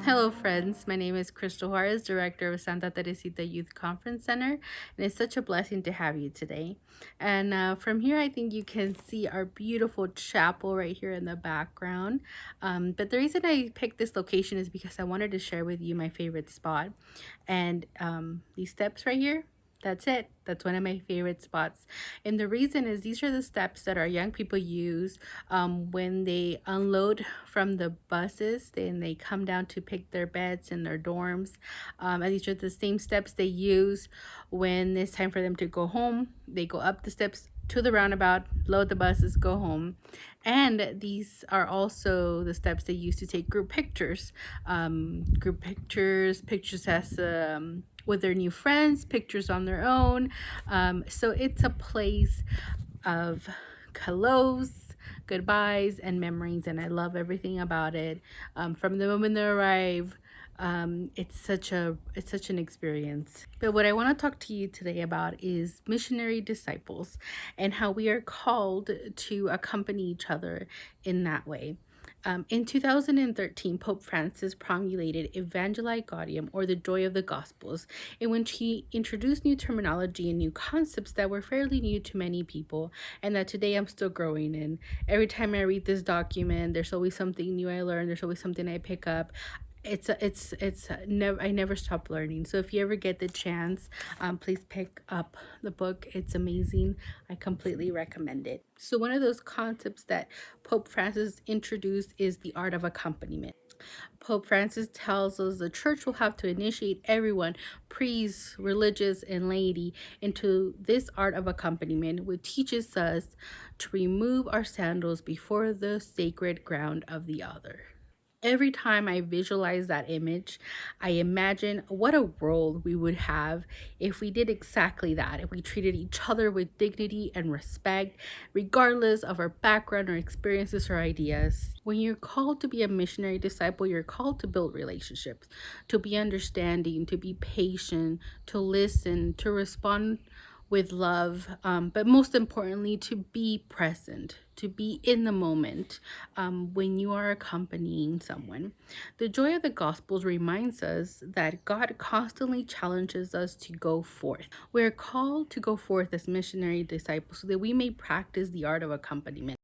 Hello friends, my name is Cristal Juarez, Director of Santa Teresita Youth Conference Center, and it's such a blessing to have you today. And from here, I think you can see our beautiful chapel right here in the background. But the reason I picked this location is because I wanted to share with you my favorite spot. And these steps right here, that's it. That's one of my favorite spots. And the reason is these are the steps that our young people use when they unload from the buses. Then they come down to pick their beds in their dorms. And these are the same steps they use when it's time for them to go home. They go up the steps to the roundabout, load the buses, go home. And these are also the steps they use to take group pictures. Pictures as with their new friends, pictures on their own. So it's a place of hellos, goodbyes, and memories, and I love everything about it. From the moment they arrive, it's such an experience. But what I want to talk to you today about is missionary disciples and how we are called to accompany each other in that way. In 2013, Pope Francis promulgated Evangelii Gaudium, or the joy of the Gospels, in which he introduced new terminology and new concepts that were fairly new to many people, and that today I'm still growing in. Every time I read this document, there's always something new I learn. There's always something I pick up. I never stop learning. So if you ever get the chance, please pick up the book. It's amazing. I completely recommend it. So one of those concepts that Pope Francis introduced is the art of accompaniment. Pope Francis tells us the church will have to initiate everyone, priests, religious, and laity, into this art of accompaniment, which teaches us to remove our sandals before the sacred ground of the other. Every time I visualize that image, I imagine what a world we would have if we did exactly that, if we treated each other with dignity and respect, regardless of our background or experiences or ideas. When you're called to be a missionary disciple, you're called to build relationships, to be understanding, to be patient, to listen, to respond with love, but most importantly, to be present, to be in the moment when you are accompanying someone. The joy of the Gospels reminds us that God constantly challenges us to go forth. We're called to go forth as missionary disciples so that we may practice the art of accompaniment.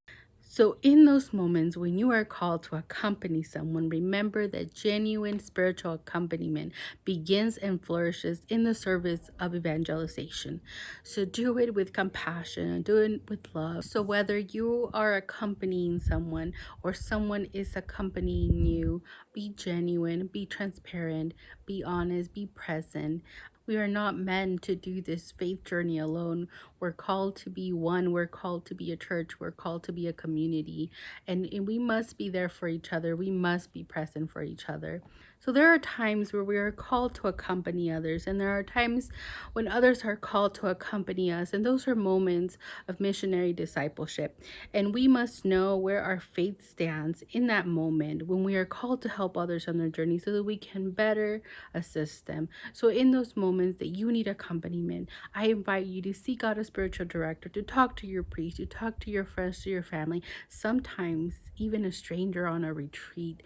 So in those moments when you are called to accompany someone, remember that genuine spiritual accompaniment begins and flourishes in the service of evangelization. So do it with compassion and do it with love. So whether you are accompanying someone or someone is accompanying you, be genuine, be transparent, be honest, be present. We are not meant to do this faith journey alone. We're called to be one. We're called to be a church. We're called to be a community. And we must be there for each other. We must be present for each other. So there are times where we are called to accompany others, and there are times when others are called to accompany us, and those are moments of missionary discipleship. And we must know where our faith stands in that moment when we are called to help others on their journey so that we can better assist them. So in those moments that you need accompaniment, I invite you to seek out a spiritual director, to talk to your priest, to talk to your friends, to your family, sometimes even a stranger on a retreat.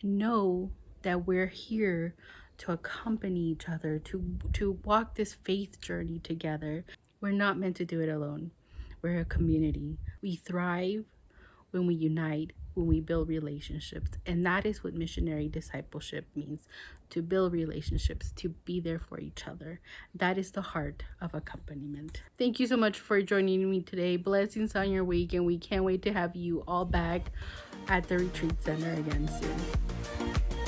Know that we're here to accompany each other, to walk this faith journey together. We're not meant to do it alone. We're a community. We thrive when we unite, when we build relationships. And that is what missionary discipleship means, to build relationships, to be there for each other. That is the heart of accompaniment. Thank you so much for joining me today. Blessings on your week, and we can't wait to have you all back at the retreat center again soon.